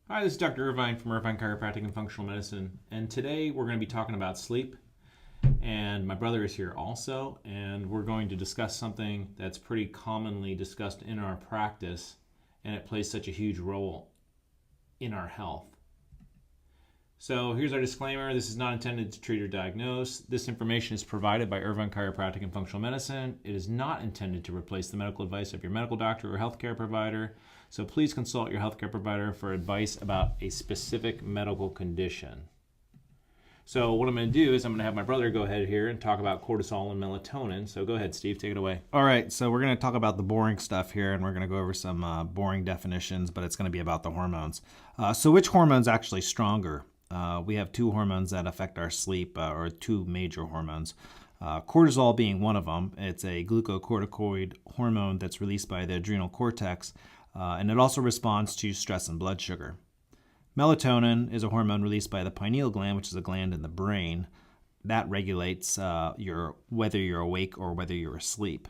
Hi, this is Dr. Irvine from Irvine Chiropractic and Functional Medicine, and today we're going to be talking about sleep. And my brother is here also, and we're going to discuss something that's pretty commonly discussed in our practice, and it plays such a huge role in our health. So here's our disclaimer. This is not intended to treat or diagnose. This information is provided by Irvine Chiropractic and Functional Medicine. It is not intended to replace the medical advice of your medical doctor or healthcare provider. So please consult your healthcare provider for advice about a specific medical condition. So what I'm going to do is I'm going to have my brother go ahead here and talk about cortisol and melatonin. So go ahead, Steve, take it away. All right, so we're going to talk about the boring stuff here, and we're going to go over some boring definitions, but it's going to be about the hormones. So which hormone's actually stronger? We have two hormones that affect our sleep, or two major hormones. Cortisol being one of them. It's a glucocorticoid hormone that's released by the adrenal cortex, and it also responds to stress and blood sugar. Melatonin is a hormone released by the pineal gland, which is a gland in the brain. That regulates whether you're awake or whether you're asleep.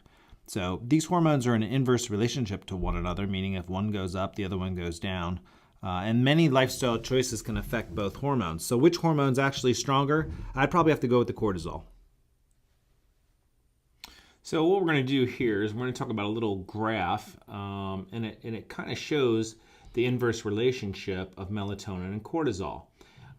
So these hormones are in an inverse relationship to one another, meaning if one goes up, the other one goes down. And many lifestyle choices can affect both hormones. So which hormone's actually stronger? I'd probably have to go with the cortisol. So what we're going to do here is we're going to talk about a little graph, and it kind of shows the inverse relationship of melatonin and cortisol.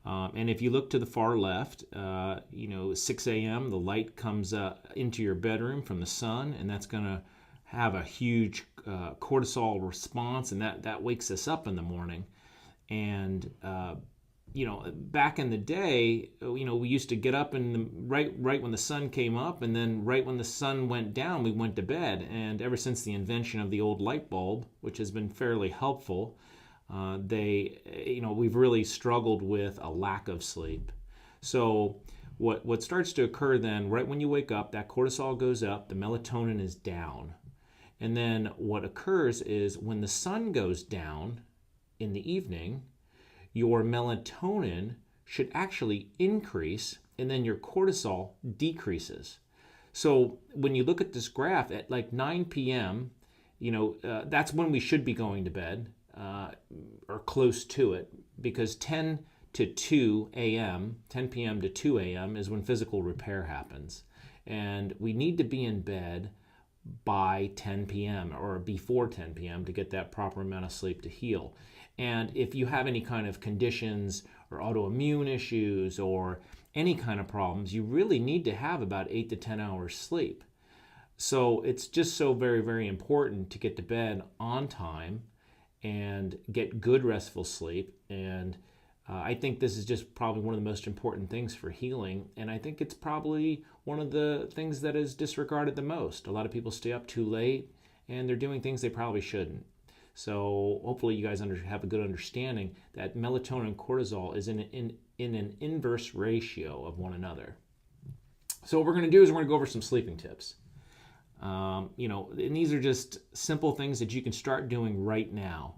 And if you look to the far left, 6 a.m., the light comes into your bedroom from the sun, and that's going to have a huge cortisol response, and that wakes us up in the morning. And back in the day, we used to get up in right when the sun came up, and then right when the sun went down, we went to bed. And ever since the invention of the old light bulb, which has been fairly helpful, we've really struggled with a lack of sleep. So what starts to occur then, right when you wake up, that cortisol goes up, the melatonin is down. And then what occurs is when the sun goes down in the evening, your melatonin should actually increase, and then your cortisol decreases. So when you look at this graph at like 9 p.m., that's when we should be going to bed, or close to it, because 10 to 2 a.m., 10 p.m. to 2 a.m. is when physical repair happens. And we need to be in bed by 10 p.m. or before 10 p.m. to get that proper amount of sleep to heal. And if you have any kind of conditions or autoimmune issues or any kind of problems, you really need to have about 8 to 10 hours sleep. So it's just so very, very important to get to bed on time and get good restful sleep. And I think this is just probably one of the most important things for healing. And I think it's probably one of the things that is disregarded the most. A lot of people stay up too late and they're doing things they probably shouldn't. So hopefully you guys have a good understanding that melatonin and cortisol is in an inverse ratio of one another. So what we're going to do is we're going to go over some sleeping tips. And these are just simple things that you can start doing right now.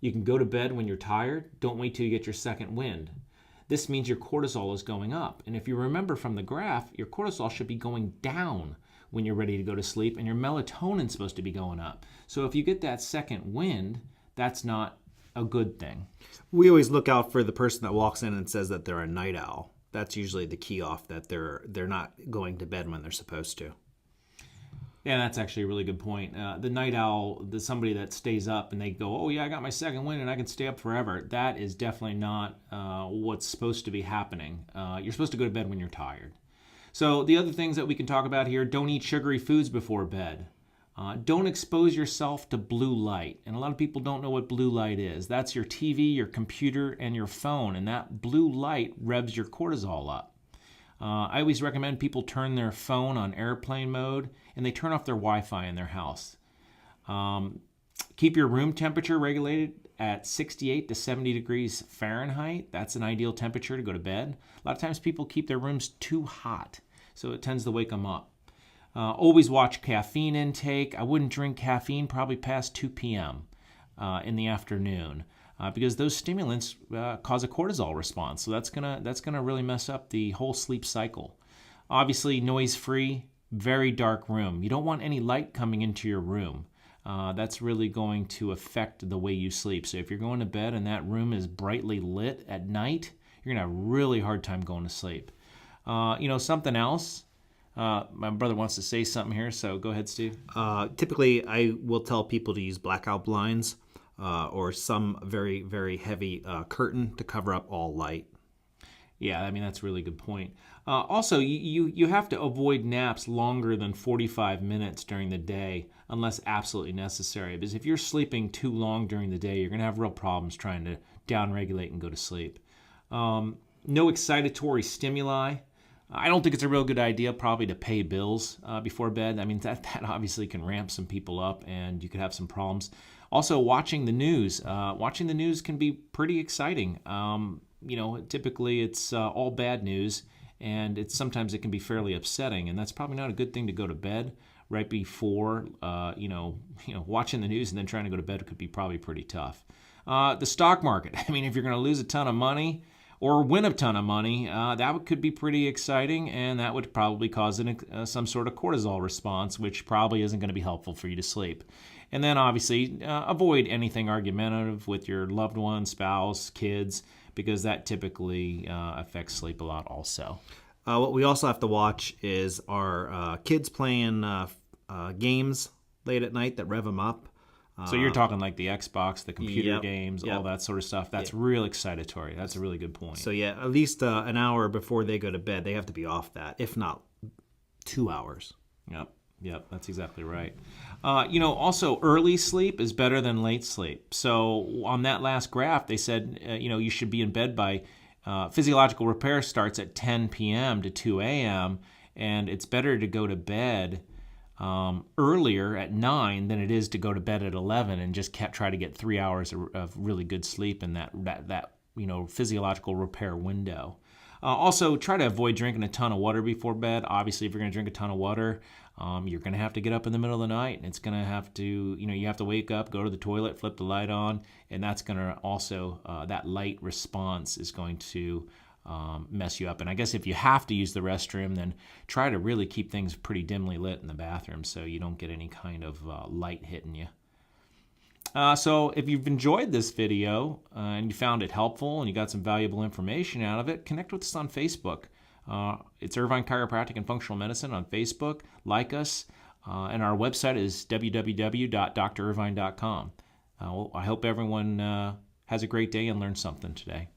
You can go to bed when you're tired. Don't wait till you get your second wind. This means your cortisol is going up. And if you remember from the graph, your cortisol should be going down when you're ready to go to sleep, and your melatonin's supposed to be going up. So if you get that second wind, that's not a good thing. We always look out for the person that walks in and says that they're a night owl. That's usually the key off, that they're not going to bed when they're supposed to. Yeah, that's actually a really good point. The night owl, somebody that stays up and they go, oh yeah, I got my second wind and I can stay up forever. That is definitely not what's supposed to be happening. You're supposed to go to bed when you're tired. So the other things that we can talk about here: don't eat sugary foods before bed. Don't expose yourself to blue light. And a lot of people don't know what blue light is. That's your TV, your computer, and your phone. And that blue light revs your cortisol up. I always recommend people turn their phone on airplane mode and they turn off their Wi-Fi in their house. Keep your room temperature regulated at 68 to 70 degrees Fahrenheit. That's an ideal temperature to go to bed. A lot of times people keep their rooms too hot, so it tends to wake them up. Always watch caffeine intake. I wouldn't drink caffeine probably past 2 p.m. In the afternoon. Because those stimulants cause a cortisol response. So that's gonna really mess up the whole sleep cycle. Obviously, noise-free, very dark room. You don't want any light coming into your room. that's really going to affect the way you sleep. So if you're going to bed and that room is brightly lit at night, you're going to have a really hard time going to sleep. Something else. My brother wants to say something here, so go ahead, Steve. Typically, I will tell people to use blackout blinds or some very, very heavy curtain to cover up all light. Yeah, I mean, that's a really good point. Also, you have to avoid naps longer than 45 minutes during the day unless absolutely necessary. Because if you're sleeping too long during the day, you're going to have real problems trying to downregulate and go to sleep. No excitatory stimuli. I don't think it's a real good idea probably to pay bills before bed. I mean, that obviously can ramp some people up and you could have some problems. Also, watching the news. Watching the news can be pretty exciting. Typically it's all bad news, and sometimes it can be fairly upsetting, and that's probably not a good thing to go to bed right before. Watching the news and then trying to go to bed could be probably pretty tough. The stock market. I mean, if you're going to lose a ton of money or win a ton of money, that could be pretty exciting, and that would probably cause some sort of cortisol response, which probably isn't going to be helpful for you to sleep. And then obviously avoid anything argumentative with your loved one, spouse, kids, because that typically affects sleep a lot also. What we also have to watch is our kids playing games late at night that rev them up. So you're talking like the Xbox, the computer Yep, games, yep. all that sort of stuff. That's real excitatory. That's a really good point. So yeah, at least an hour before they go to bed, they have to be off that, if not 2 hours. Yep, that's exactly right. Also early sleep is better than late sleep. So on that last graph, they said, you should be in bed by, physiological repair starts at 10 p.m. to 2 a.m., and it's better to go to bed earlier at 9 than it is to go to bed at 11 and just try to get 3 hours of really good sleep in that physiological repair window. Also, try to avoid drinking a ton of water before bed. Obviously, if you're going to drink a ton of water, you're going to have to get up in the middle of the night, and it's going to have to, you have to wake up, go to the toilet, flip the light on, and that's going to also, that light response is going to mess you up. And I guess if you have to use the restroom, then try to really keep things pretty dimly lit in the bathroom so you don't get any kind of light hitting you. So if you've enjoyed this video and you found it helpful and you got some valuable information out of it, connect with us on Facebook. It's Irvine Chiropractic and Functional Medicine on Facebook. Like us. And our website is www.drirvine.com. I hope everyone has a great day and learned something today.